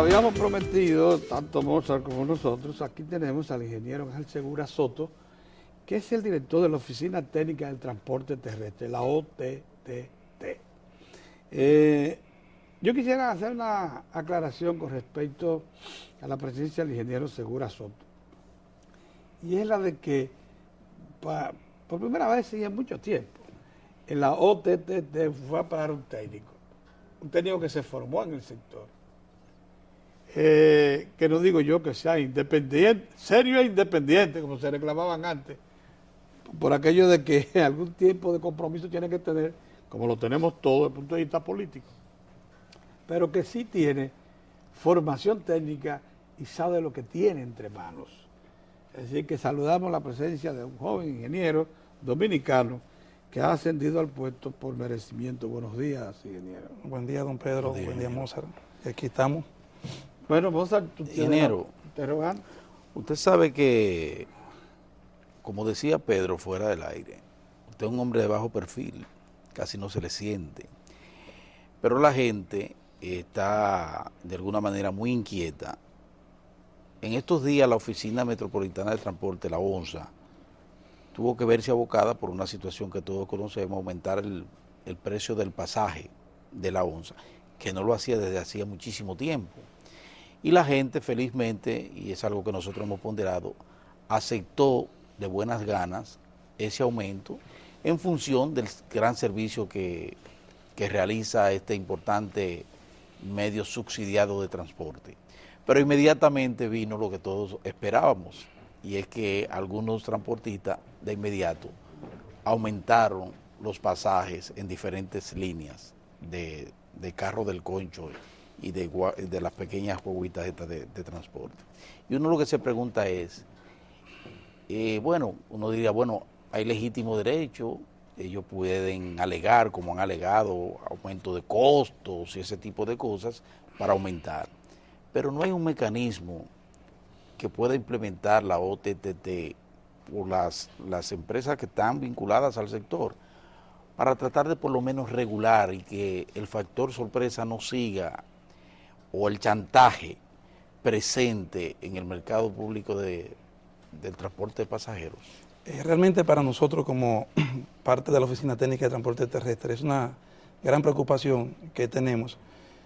habíamos prometido, tanto Mozart como nosotros, aquí tenemos al ingeniero Ángel Segura Soto, que es el director de la Oficina Técnica del Transporte Terrestre, la OTTT. Yo quisiera hacer una aclaración con respecto a la presencia del ingeniero Segura Soto. Y es la de que, por primera vez y en mucho tiempo, en la OTTT fue a parar un técnico que se formó en el sector. Que no digo yo que sea independiente, serio e independiente, como se reclamaban antes, por aquello de que algún tipo de compromiso tiene que tener, como lo tenemos todos desde el punto de vista político, pero que sí tiene formación técnica y sabe lo que tiene entre manos. Es decir, que saludamos la presencia de un joven ingeniero dominicano que ha ascendido al puesto por merecimiento. Buenos días, ingeniero. Buen día, don Pedro. Buen día, Mozart. Aquí estamos. Bueno, Mozart, tú ingeniero, interrogante. Usted sabe que, como decía Pedro fuera del aire, usted es un hombre de bajo perfil, casi no se le siente, pero la gente está de alguna manera muy inquieta. En estos días la Oficina Metropolitana de Transporte, la ONSA, tuvo que verse abocada por una situación que todos conocemos, aumentar el precio del pasaje de la ONSA, que no lo hacía desde hacía muchísimo tiempo. Y la gente felizmente, y es algo que nosotros hemos ponderado, aceptó de buenas ganas ese aumento en función del gran servicio que realiza este importante medio subsidiado de transporte. Pero inmediatamente vino lo que todos esperábamos, y es que algunos transportistas de inmediato aumentaron los pasajes en diferentes líneas de carro del concho y de las pequeñas guaguitas estas de transporte. Y uno lo que se pregunta es, bueno, uno diría, bueno, hay legítimo derecho, ellos pueden alegar, como han alegado, aumento de costos y ese tipo de cosas para aumentar. Pero no hay un mecanismo que pueda implementar la OTTT por las empresas que están vinculadas al sector para tratar de por lo menos regular y que el factor sorpresa no siga, o el chantaje presente en el mercado público del transporte de pasajeros. Realmente para nosotros como parte de la Oficina Técnica de Transporte Terrestre es una gran preocupación que tenemos.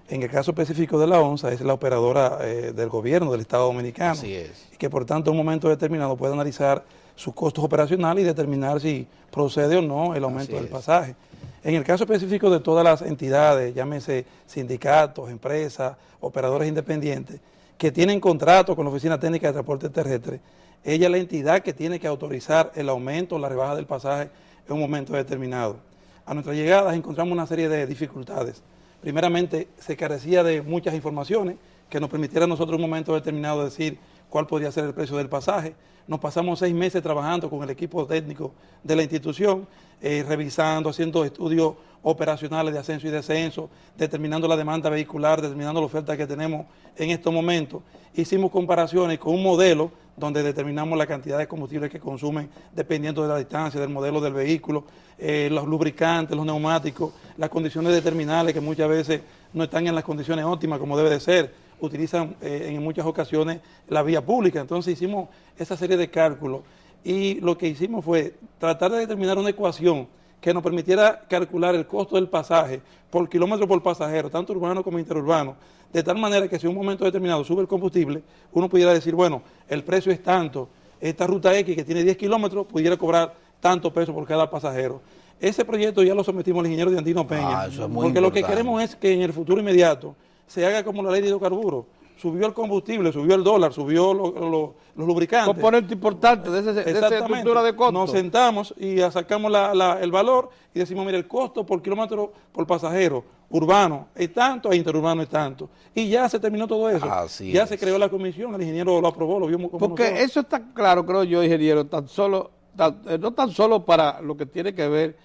En el caso específico de la ONSA es la operadora del gobierno del Estado Dominicano. Así es. Y que por tanto en un momento determinado puede analizar sus costos operacionales y determinar si procede o no el aumento del pasaje. En el caso específico de todas las entidades, llámese sindicatos, empresas, operadores independientes, que tienen contrato con la Oficina Técnica de Transporte Terrestre, ella es la entidad que tiene que autorizar el aumento o la rebaja del pasaje en un momento determinado. A nuestra llegada encontramos una serie de dificultades. Primeramente, se carecía de muchas informaciones que nos permitieran a nosotros en un momento determinado decir cuál podría ser el precio del pasaje. Nos pasamos 6 meses trabajando con el equipo técnico de la institución, revisando, haciendo estudios operacionales de ascenso y descenso, determinando la demanda vehicular, determinando la oferta que tenemos en estos momentos. Hicimos comparaciones con un modelo donde determinamos la cantidad de combustible que consumen dependiendo de la distancia, del modelo del vehículo, los lubricantes, los neumáticos, las condiciones terminales que muchas veces no están en las condiciones óptimas como debe de ser, utilizan en muchas ocasiones la vía pública. Entonces hicimos esa serie de cálculos y lo que hicimos fue tratar de determinar una ecuación que nos permitiera calcular el costo del pasaje por kilómetro por pasajero, tanto urbano como interurbano, de tal manera que si en un momento determinado sube el combustible, uno pudiera decir, bueno, el precio es tanto, esta ruta X que tiene 10 kilómetros pudiera cobrar tanto peso por cada pasajero. Ese proyecto ya lo sometimos al ingeniero Diandino Peña, eso es muy porque importante. Lo que queremos es que en el futuro inmediato se haga como la ley de hidrocarburos. Subió el combustible, subió el dólar, subió los lubricantes. Componente importante de esa estructura de costos. Nos sentamos y sacamos el valor y decimos, mira, el costo por kilómetro por pasajero urbano es tanto, e interurbano es tanto. Y ya se terminó todo eso. Así ya es. se creó la comisión, el ingeniero lo aprobó, lo vimos como Porque nosotros. eso está claro, creo yo, ingeniero, no tan solo para lo que tiene que ver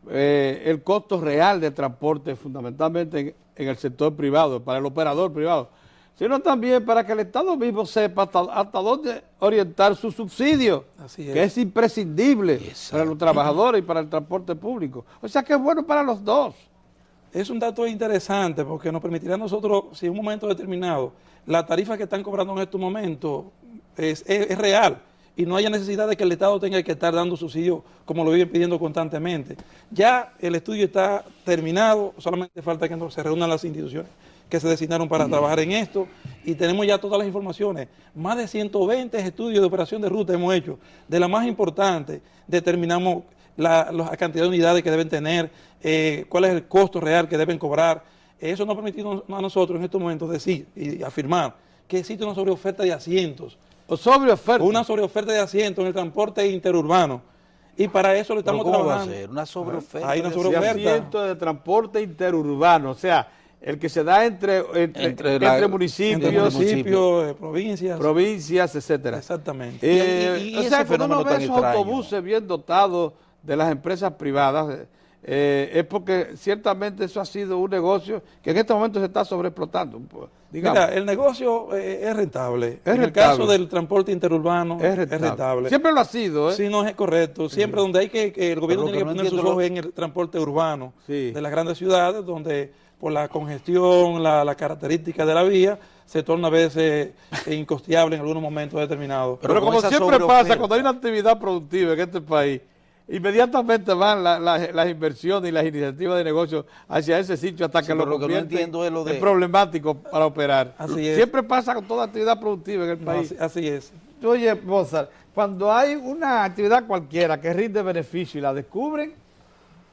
el costo real de transporte, fundamentalmente en el sector privado, para el operador privado, sino también para que el Estado mismo sepa hasta dónde orientar su subsidio, que es imprescindible para los trabajadores y para el transporte público. O sea que es bueno para los dos. Es un dato interesante porque nos permitirá a nosotros, si en un momento determinado, la tarifa que están cobrando en estos momentos es real y no haya necesidad de que el Estado tenga que estar dando subsidios como lo viven pidiendo constantemente. Ya el estudio está terminado, solamente falta que se reúnan las instituciones que se designaron para trabajar en esto y tenemos ya todas las informaciones. Más de 120 estudios de operación de ruta hemos hecho. De la más importante, determinamos la cantidad de unidades que deben tener, cuál es el costo real que deben cobrar. Eso nos ha permitido a nosotros en estos momentos decir y afirmar que existe una sobreoferta de asientos. ¿O sobreoferta? Una sobreoferta de asientos en el transporte interurbano. Y para eso lo estamos ¿Cómo trabajando. va a ser? Una sobreoferta. Hay una De sobreoferta. asientos de transporte interurbano, o sea, el que se da entre municipios, provincias, etcétera. Exactamente. Y o ese sea, cuando fenómeno uno ve tan esos extraño. autobuses bien dotados de las empresas privadas, es porque ciertamente eso ha sido un negocio que en este momento se está sobreexplotando. Digamos. Mira, el negocio es rentable. En el rentable. caso del transporte interurbano Es rentable. Siempre lo ha sido, ¿eh? Sí, no es correcto. Siempre donde hay que el gobierno Pero tiene que lo que no poner sus entiendo ojos en el transporte urbano Sí. de las grandes ciudades, donde por la congestión, la característica de la vía, se torna a veces incosteable en algunos momentos determinados. Pero con como esa siempre pasa, sobreoferta. cuando hay una actividad productiva en este país, inmediatamente van las inversiones y las iniciativas de negocio hacia ese sitio hasta Sí, que lo pero lo que no convierte entiendo es lo de- en problemático para operar. Así es. Siempre pasa con toda actividad productiva en el No, país. así es. Oye, Mozart, cuando hay una actividad cualquiera que rinde beneficio y la descubren,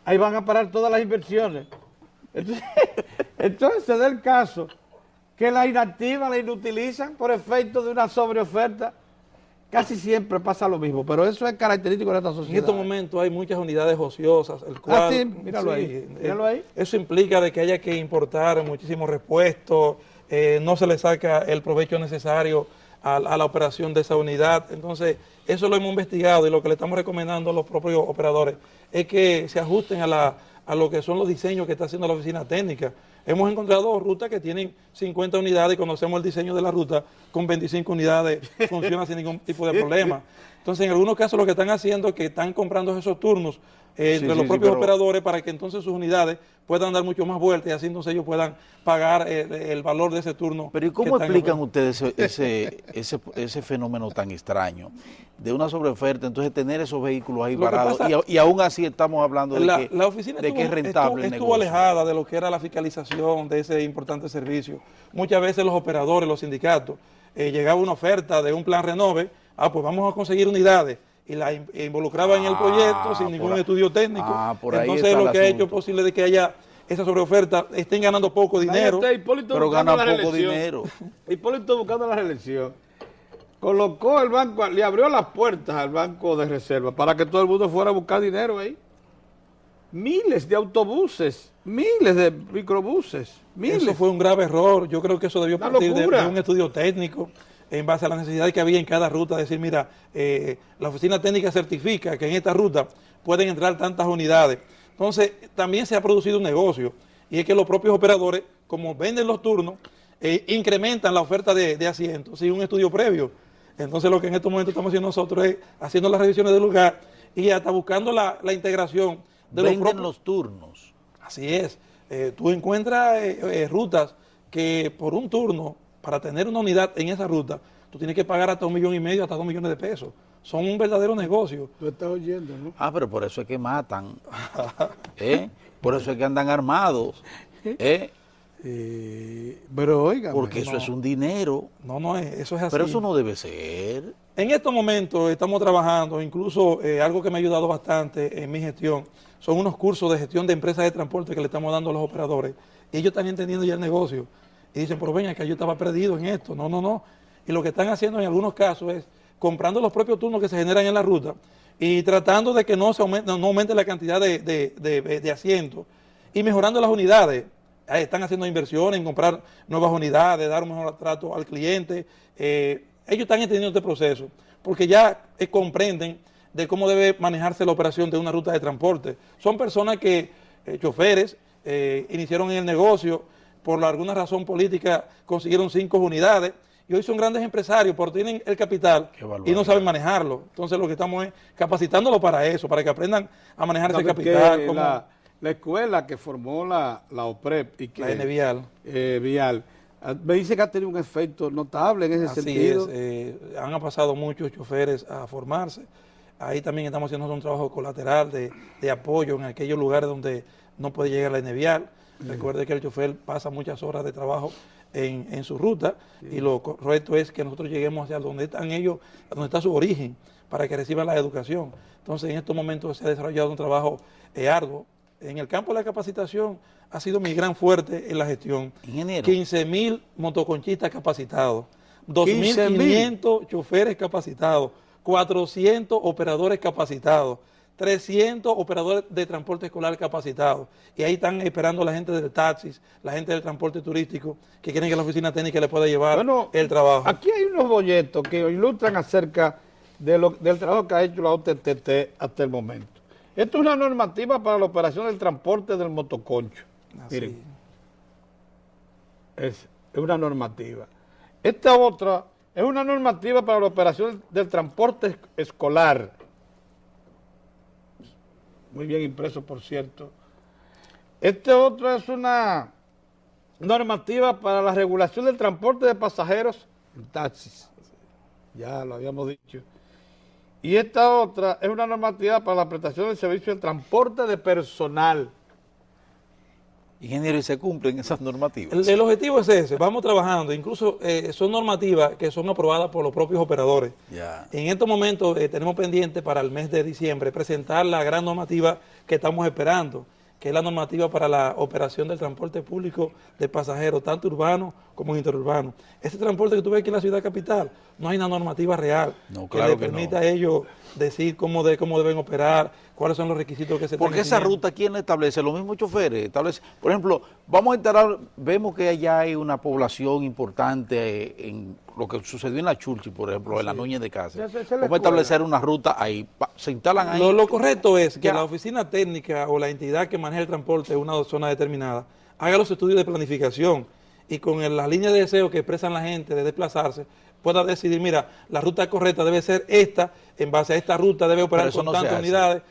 ahí van a parar todas las inversiones. Entonces se da el caso que la inactiva la inutilizan por efecto de una sobreoferta. Casi siempre pasa lo mismo, pero eso es característico de esta sociedad. En estos momentos hay muchas unidades ociosas, el cual, sí, míralo ahí, míralo ahí. Eso implica de que haya que importar muchísimos repuestos, no se le saca el provecho necesario a la operación de esa unidad. Entonces, eso lo hemos investigado y lo que le estamos recomendando a los propios operadores es que se ajusten a lo que son los diseños que está haciendo la oficina técnica. Hemos encontrado rutas que tienen 50 unidades y conocemos el diseño de la ruta con 25 unidades, funciona sin ningún tipo de problema. Entonces, en algunos casos lo que están haciendo es que están comprando esos turnos entre los propios operadores para que entonces sus unidades puedan dar mucho más vueltas y así entonces ellos puedan pagar el valor de ese turno. Pero ¿y cómo explican ustedes ese fenómeno tan extraño de una sobreoferta, entonces tener esos vehículos ahí Lo que parados pasa- y aún así estamos hablando de La oficina que es rentable el estuvo negocio? alejada de lo que era la fiscalización de ese importante servicio. Muchas veces los operadores, los sindicatos, llegaba una oferta de un plan Renove, pues vamos a conseguir unidades, y la involucraban en el proyecto sin ningún estudio técnico. por ahí Entonces está el lo que ha hecho asunto. posible de que haya esa sobreoferta, estén ganando poco dinero. Ahí está Hipólito Pero buscando ganan la poco reelección. dinero. Hipólito buscando la reelección. Colocó el banco, le abrió las puertas al banco de reserva para que todo el mundo fuera a buscar dinero ahí. Miles de autobuses, miles de microbuses, miles. Eso fue un grave error. Yo creo que eso debió Una partir de locura. un estudio técnico en base a las necesidades que había en cada ruta. Decir, mira, la oficina técnica certifica que en esta ruta pueden entrar tantas unidades. Entonces, también se ha producido un negocio y es que los propios operadores, como venden los turnos, incrementan la oferta de asientos sin un estudio previo. Entonces, lo que en estos momentos estamos haciendo nosotros es haciendo las revisiones del lugar y hasta buscando la integración de los Venden propios. los turnos. Así es. Tú encuentras rutas que por un turno, para tener una unidad en esa ruta, tú tienes que pagar hasta 1,5 millones, hasta 2 millones de pesos. Son un verdadero negocio. Tú estás oyendo, ¿no? Pero por eso es que matan. Por eso es que andan armados. Pero oiga, Porque eso es un dinero. No, eso es así. Pero eso no debe ser. En estos momentos estamos trabajando, incluso algo que me ha ayudado bastante en mi gestión, son unos cursos de gestión de empresas de transporte que le estamos dando a los operadores. Y ellos están entendiendo ya el negocio. Y dicen, pero venga, que yo estaba perdido en esto. No. Y lo que están haciendo en algunos casos es comprando los propios turnos que se generan en la ruta y tratando de que no aumente la cantidad de asientos y mejorando las unidades. Están haciendo inversiones en comprar nuevas unidades, dar un mejor trato al cliente. Ellos están entendiendo este proceso porque ya comprenden de cómo debe manejarse la operación de una ruta de transporte. Son personas que, choferes, iniciaron en el negocio, por alguna razón política consiguieron 5 unidades y hoy son grandes empresarios, pero tienen el capital y no saben manejarlo. Entonces lo que estamos es capacitándolo para eso, para que aprendan a manejar ese capital. la escuela que formó la OPREP y que La N Vial. Vial, me dice que ha tenido un efecto notable en ese Así sentido. han pasado muchos choferes a formarse. Ahí también estamos haciendo un trabajo colateral de apoyo en aquellos lugares donde no puede llegar la N Vial. Recuerde que el chofer pasa muchas horas de trabajo en su ruta y lo correcto es que nosotros lleguemos hacia donde están ellos, donde está su origen, para que reciban la educación. Entonces, en estos momentos se ha desarrollado un trabajo arduo. En el campo de la capacitación ha sido mi gran fuerte en la gestión. Ingeniero. 15.000 motoconchistas capacitados, 2.500 choferes capacitados, 400 operadores capacitados, 300 operadores de transporte escolar capacitados. Y ahí están esperando la gente del taxis, la gente del transporte turístico, que quieren que la oficina técnica les pueda llevar el trabajo. Aquí hay unos folletos que ilustran acerca del trabajo que ha hecho la OTTT hasta el momento. Esto es una normativa para la operación del transporte del motoconcho. Así. Miren, es una normativa. Esta otra es una normativa para la operación del transporte escolar. Muy bien impreso, por cierto. Este otro es una normativa para la regulación del transporte de pasajeros en taxis. Ya lo habíamos dicho. Y esta otra es una normativa para la prestación del servicio de transporte de personal. Ingeniero, ¿y se cumplen esas normativas? El objetivo es ese, vamos trabajando, incluso son normativas que son aprobadas por los propios operadores. Ya. En estos momentos tenemos pendiente para el mes de diciembre presentar la gran normativa que estamos esperando, que es la normativa para la operación del transporte público de pasajeros, tanto urbano como interurbano. Este transporte que tú ves aquí en la ciudad capital, no hay una normativa real que le permita a ellos decir cómo deben operar, cuáles son los requisitos que se Porque esa ruta, ¿quién la establece? Los mismos choferes establece. Por ejemplo, vamos a entrar, vemos que allá hay una población importante en lo que sucedió en la Churchill, por ejemplo, en la Núñez de Cáceres. Vamos a establecer una ruta ahí, se instalan ahí. Lo correcto es que la oficina técnica o la entidad que maneja el transporte en una zona determinada haga los estudios de planificación y con las líneas de deseo que expresan la gente de desplazarse, pueda decidir, mira, la ruta correcta debe ser esta, en base a esta ruta debe operar con tantas unidades.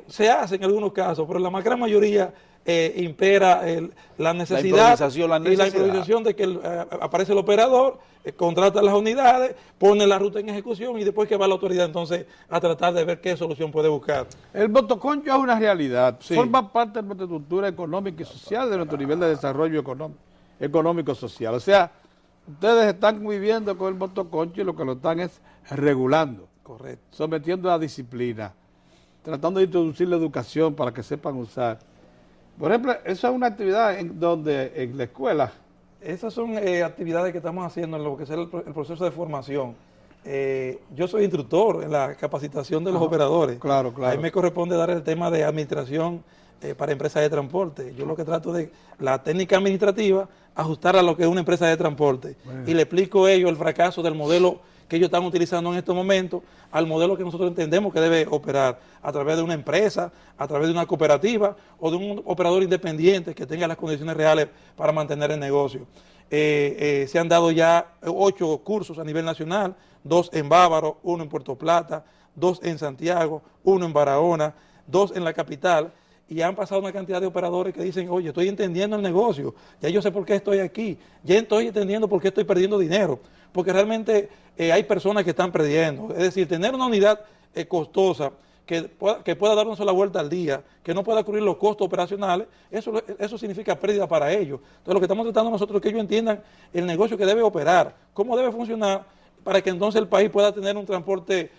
Se hace en algunos casos, pero en la gran mayoría impera la necesidad y la improvisación de que aparece el operador, contrata las unidades, pone la ruta en ejecución y después que va la autoridad entonces a tratar de ver qué solución puede buscar. El motoconcho es una realidad, Sí. forma parte de nuestra estructura económica y social, de nuestro nivel de desarrollo económico-social. O sea, ustedes están viviendo con el motoconcho y lo que lo están es regulando, Correcto. sometiendo a disciplina, tratando de introducir la educación para que sepan usar. Por ejemplo, esa es una actividad en la escuela. Esas son actividades que estamos haciendo en lo que es el proceso de formación. Yo soy instructor en la capacitación de los operadores. Claro, claro. Ahí me corresponde dar el tema de administración para empresas de transporte. Yo lo que trato de la técnica administrativa, ajustar a lo que es una empresa de transporte. Bueno. Y le explico a ellos el fracaso del modelo que ellos están utilizando en estos momentos al modelo que nosotros entendemos que debe operar a través de una empresa, a través de una cooperativa o de un operador independiente que tenga las condiciones reales para mantener el negocio. Se han dado ya 8 cursos a nivel nacional, 2 en Bávaro, 1 en Puerto Plata, 2 en Santiago, 1 en Barahona, 2 en la capital, y han pasado una cantidad de operadores que dicen, oye, estoy entendiendo el negocio, ya yo sé por qué estoy aquí, ya estoy entendiendo por qué estoy perdiendo dinero, porque realmente hay personas que están perdiendo. Es decir, tener una unidad costosa que pueda dar una sola vuelta al día, que no pueda cubrir los costos operacionales, eso significa pérdida para ellos. Entonces, lo que estamos tratando nosotros es que ellos entiendan el negocio que debe operar, cómo debe funcionar, para que entonces el país pueda tener un transporte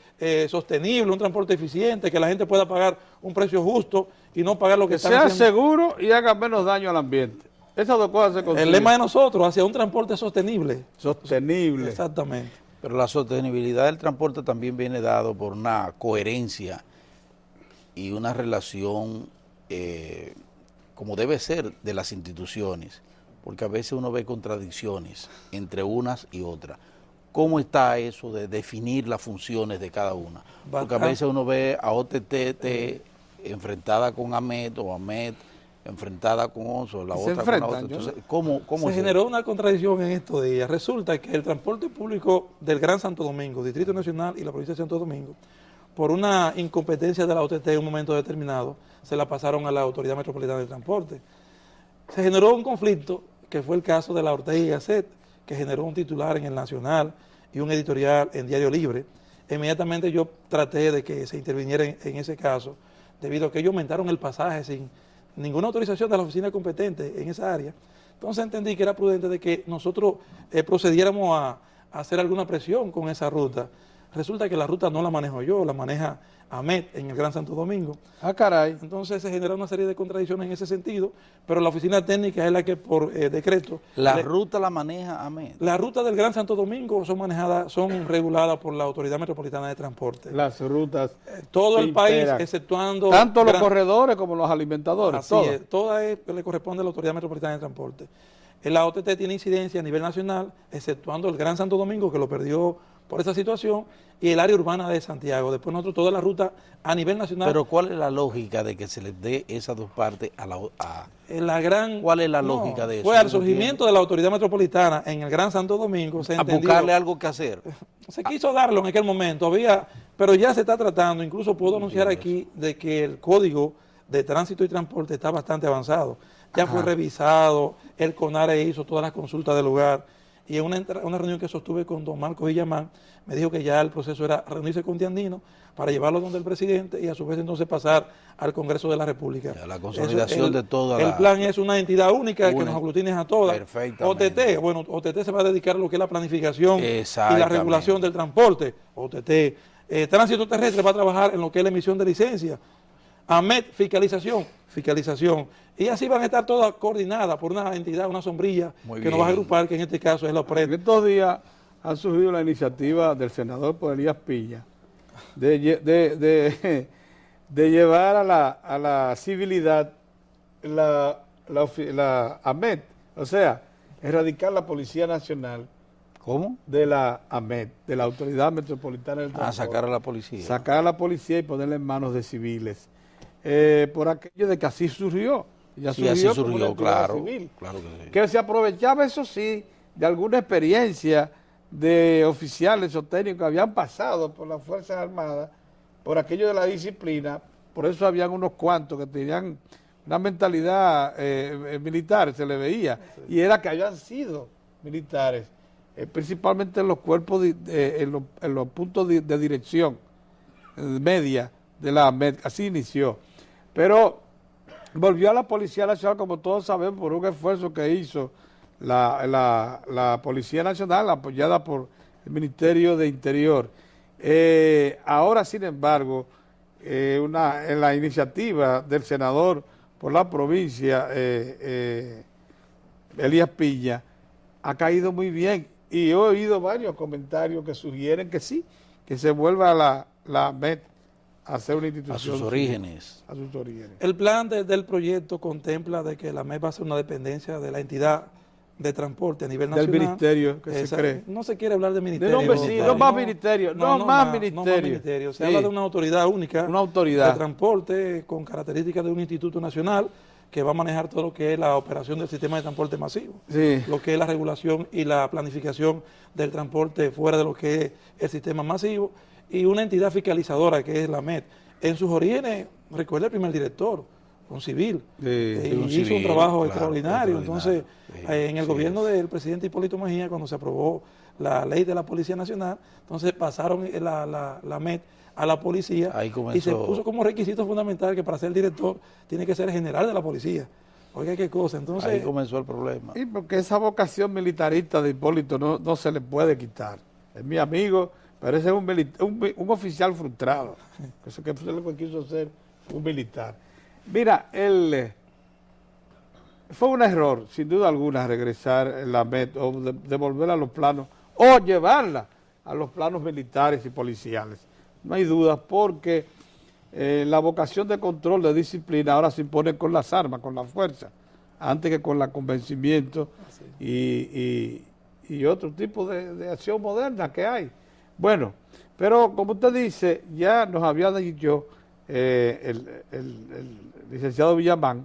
sostenible, un transporte eficiente, que la gente pueda pagar un precio justo y no pagar lo que están sea haciendo. seguro y haga menos daño al ambiente. Esas dos cosas se consiguen. El lema de nosotros, hacia un transporte sostenible. Sostenible. Exactamente. Pero la sostenibilidad del transporte también viene dado por una coherencia y una relación como debe ser de las instituciones, porque a veces uno ve contradicciones entre unas y otras. ¿Cómo está eso de definir las funciones de cada una? Porque a veces uno ve a OTT enfrentada con AMET o AMET enfrentada con ONSO, la otra con la otra. Entonces, ¿cómo se generó una contradicción en estos días? Resulta que el transporte público del Gran Santo Domingo, Distrito Nacional y la provincia de Santo Domingo, por una incompetencia de la OTT en un momento determinado, se la pasaron a la Autoridad Metropolitana de Transporte. Se generó un conflicto, que fue el caso de la Ortega y Gasset, que generó un titular en el Nacional y un editorial en Diario Libre. Inmediatamente yo traté de que se interviniera en ese caso, debido a que ellos aumentaron el pasaje sin ninguna autorización de la oficina competente en esa área. Entonces entendí que era prudente de que nosotros procediéramos a hacer alguna presión con esa ruta. Resulta que la ruta no la manejo yo, la maneja Ahmed en el Gran Santo Domingo. Ah, caray. Entonces se genera una serie de contradicciones en ese sentido, pero la oficina técnica es la que por decreto... La ruta la maneja Ahmed. La ruta del Gran Santo Domingo son reguladas por la Autoridad Metropolitana de Transporte. Las rutas. Todo el país, enteras. exceptuando... Tanto los corredores como los alimentadores. Así todo. es, toda le corresponde a la Autoridad Metropolitana de Transporte. La OTT tiene incidencia a nivel nacional, exceptuando el Gran Santo Domingo, que lo perdió por esa situación, y el área urbana de Santiago. Después nosotros toda la ruta a nivel nacional. Pero ¿cuál es la lógica de que se les dé esas dos partes a la ¿Cuál es la lógica de eso? Fue al surgimiento de la Autoridad Metropolitana en el Gran Santo Domingo, se a entendió, buscarle algo que hacer. se quiso darlo en aquel momento, pero ya se está tratando, incluso puedo anunciar aquí de que el Código de Tránsito y Transporte está bastante avanzado. Ya fue revisado, el CONARE hizo todas las consultas del lugar, y en una reunión que sostuve con don Marcos Villamán, me dijo que ya el proceso era reunirse con Tiandino para llevarlo donde el presidente y a su vez entonces pasar al Congreso de la República. Ya, la consolidación de toda El plan es una entidad única que nos aglutine a todas. Perfectamente. OTT se va a dedicar a lo que es la planificación y la regulación del transporte. OTT. Tránsito terrestre va a trabajar en lo que es la emisión de licencia. AMET, fiscalización. Y así van a estar todas coordinadas por una entidad, una sombrilla que nos va a agrupar, que en este caso es la OPRED. En estos días ha surgido la iniciativa del senador por Elías Piña de llevar a la civilidad la AMET, o sea, erradicar la Policía Nacional. ¿Cómo? De la AMET, de la Autoridad Metropolitana del Transporte. Sacar a la policía. Sacar a la policía y ponerla en manos de civiles. Por aquello de que así surgió. Ya sí, así surgió, surgió, claro. Civil, claro que sí. Que se aprovechaba, eso sí, de alguna experiencia de oficiales o técnicos que habían pasado por las Fuerzas Armadas, por aquello de la disciplina. Por eso habían unos cuantos que tenían una mentalidad militar, se le veía, y era que habían sido militares, principalmente en los cuerpos, en los puntos de dirección media de la AMET, así inició. Pero volvió a la Policía Nacional, como todos sabemos, por un esfuerzo que hizo la Policía Nacional, apoyada por el Ministerio de Interior. Ahora, sin embargo, en la iniciativa del senador por la provincia, Elías Piña, ha caído muy bien. Y he oído varios comentarios que sugieren que sí, que se vuelva la AMET a ser una institución. A sus orígenes. A sus orígenes. El plan del proyecto contempla de que la AMET va a ser una dependencia de la entidad de transporte a nivel nacional. Del ministerio que se cree. No se quiere hablar de ministerio. No más ministerio. No más ministerio. Se habla de una autoridad única. Una autoridad de transporte con características de un instituto nacional que va a manejar todo lo que es la operación del sistema de transporte masivo, lo que es la regulación y la planificación del transporte fuera de lo que es el sistema masivo, y una entidad fiscalizadora que es la AMET. En sus orígenes, recuerda el primer director, un civil, hizo un trabajo extraordinario. Entonces, en el gobierno del presidente Hipólito Mejía, cuando se aprobó la ley de la Policía Nacional, entonces pasaron la AMET a la policía y se puso como requisito fundamental que para ser director tiene que ser general de la policía. Oiga, qué cosa. Entonces, ahí comenzó el problema. Y porque esa vocación militarista de Hipólito no se le puede quitar. Es mi amigo, pero ese es un oficial frustrado. Eso que fue lo que quiso ser un militar. Mira, fue un error, sin duda alguna, regresar la AMET o devolverla a los planos o llevarla a los planos militares y policiales. No hay duda, porque la vocación de control, de disciplina, ahora se impone con las armas, con la fuerza, antes que con el convencimiento y otro tipo de acción moderna que hay. Bueno, pero como usted dice, ya nos había dicho el licenciado Villamán,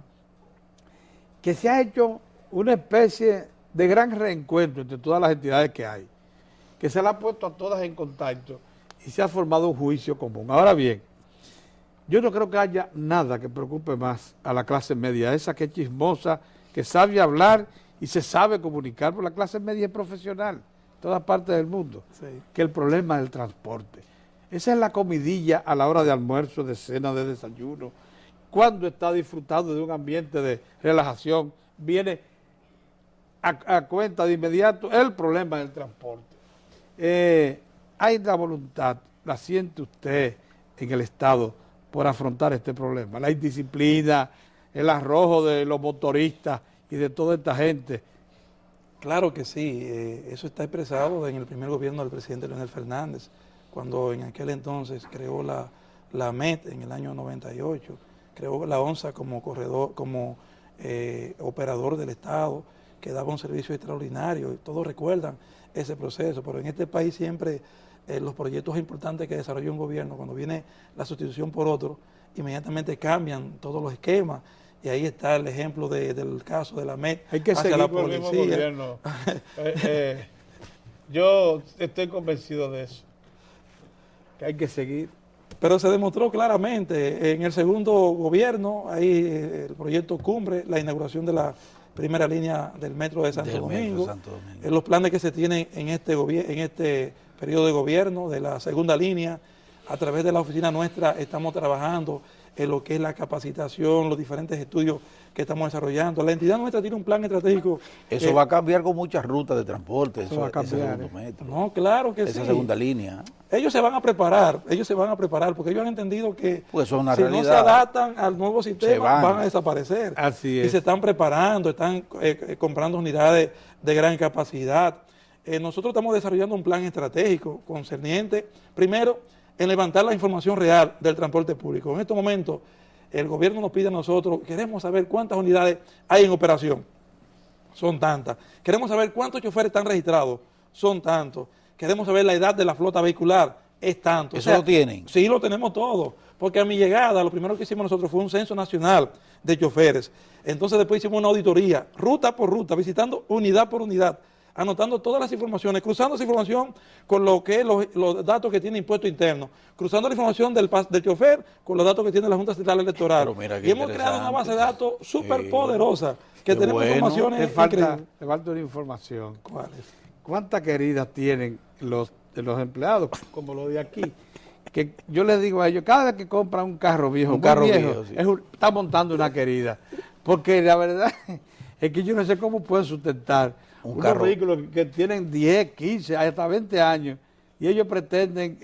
que se ha hecho una especie de gran reencuentro entre todas las entidades que hay, que se la ha puesto a todas en contacto y se ha formado un juicio común. Ahora bien, yo no creo que haya nada que preocupe más a la clase media, esa que es chismosa, que sabe hablar y se sabe comunicar, porque la clase media es profesional en todas partes del mundo, Sí. que el problema del transporte. Esa es la comidilla a la hora de almuerzo, de cena, de desayuno. Cuando está disfrutando de un ambiente de relajación, viene a cuenta de inmediato el problema del transporte. Hay la voluntad, la siente usted en el Estado por afrontar este problema, la indisciplina, el arrojo de los motoristas y de toda esta gente. Claro que sí, eso está expresado en el primer gobierno del presidente Leonel Fernández, cuando en aquel entonces creó la MET en el año 98, creó la ONSA como corredor, como operador del Estado, que daba un servicio extraordinario, y todos recuerdan ese proceso, pero en este país siempre los proyectos importantes que desarrolla un gobierno, cuando viene la sustitución por otro, inmediatamente cambian todos los esquemas, y ahí está el ejemplo del caso de la MET Hay que hacia seguir la con el mismo policía. gobierno. Yo estoy convencido de eso, que hay que seguir. Pero se demostró claramente en el segundo gobierno, ahí el proyecto Cumbre, la inauguración de la primera línea del metro de Santo Domingo, los planes que se tienen en este periodo de gobierno de la segunda línea. A través de la oficina nuestra estamos trabajando en lo que es la capacitación, los diferentes estudios que estamos desarrollando. La entidad nuestra tiene un plan estratégico. Eso va a cambiar con muchas rutas de transporte, Eso va a cambiar, ese segundo metro, No, claro que sí. esa segunda línea. Ellos se van a preparar, porque ellos han entendido que Pues eso es una si realidad. no se adaptan al nuevo sistema van a desaparecer. Así Y es. se están preparando, están comprando unidades de gran capacidad. Nosotros estamos desarrollando un plan estratégico concerniente, primero, en levantar la información real del transporte público. En estos momentos, el gobierno nos pide a nosotros, queremos saber cuántas unidades hay en operación. Son tantas. Queremos saber cuántos choferes están registrados. Son tantos. Queremos saber la edad de la flota vehicular. Es tanto. ¿Eso lo tienen? Sí, lo tenemos todo. Porque a mi llegada, lo primero que hicimos nosotros fue un censo nacional de choferes. Entonces después hicimos una auditoría, ruta por ruta, visitando unidad por unidad, anotando todas las informaciones, cruzando esa información con lo que es los datos que tiene Impuesto Interno, cruzando la información del chofer con los datos que tiene la Junta Central Electoral. Pero mira qué Y hemos creado una base de datos súper poderosa, que Qué tenemos bueno. informaciones Le falta increíbles. una información. ¿Cuál es? ¿Cuántas queridas tienen los empleados, como lo de aquí? Que yo les digo a ellos, cada vez que compran un carro viejo, Un carro viejo, viejo, sí. está montando una querida. Porque la verdad es que yo no sé cómo pueden sustentar unos carro. vehículos que tienen 10, 15, hasta 20 años, y ellos pretenden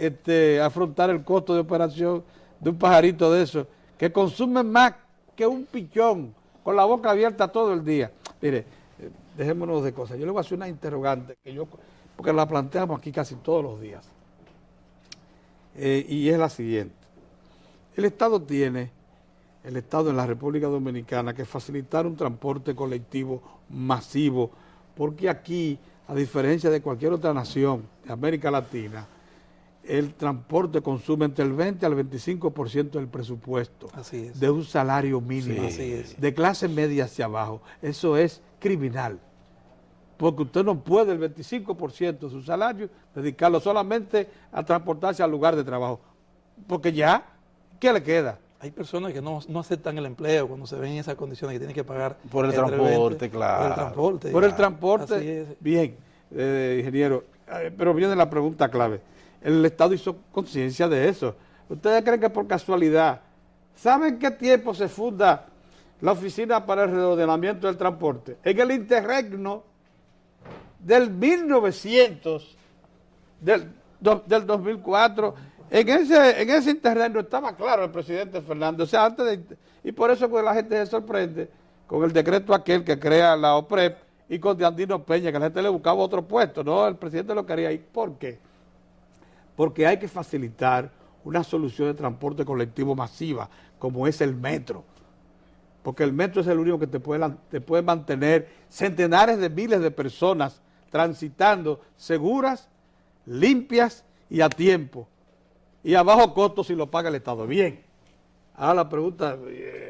afrontar el costo de operación de un pajarito de esos, que consumen más que un pichón, con la boca abierta todo el día. Mire, dejémonos de cosas. Yo le voy a hacer una interrogante, porque la planteamos aquí casi todos los días. Y es la siguiente. El Estado en la República Dominicana, que facilitar un transporte colectivo masivo, porque aquí, a diferencia de cualquier otra nación de América Latina, el transporte consume entre el 20 al 25% del presupuesto Así es. de un salario mínimo, Sí. Así es. de clase media hacia abajo. Eso es criminal, porque usted no puede el 25% de su salario dedicarlo solamente a transportarse al lugar de trabajo, porque ya, ¿qué le queda? Hay personas que no aceptan el empleo cuando se ven en esas condiciones, que tienen que pagar Por el entre transporte, 20, claro. Por el transporte. Por el Así transporte, es. bien, ingeniero, pero viene la pregunta clave. El Estado hizo conciencia de eso. ¿Ustedes creen que por casualidad, saben qué tiempo se funda la Oficina para el Reordenamiento del Transporte? En el interregno del 1900, del 2004, en ese interregno estaba claro el presidente Fernández, o sea, y por eso pues, la gente se sorprende con el decreto aquel que crea la OPREP y con Andino Peña, que la gente le buscaba otro puesto, no, el presidente lo quería ir. ¿Por qué? Porque hay que facilitar una solución de transporte colectivo masiva, como es el metro. Porque el metro es el único que te puede mantener centenares de miles de personas transitando seguras, limpias y a tiempo. Y a bajo costo si lo paga el Estado. Bien. Ahora la pregunta...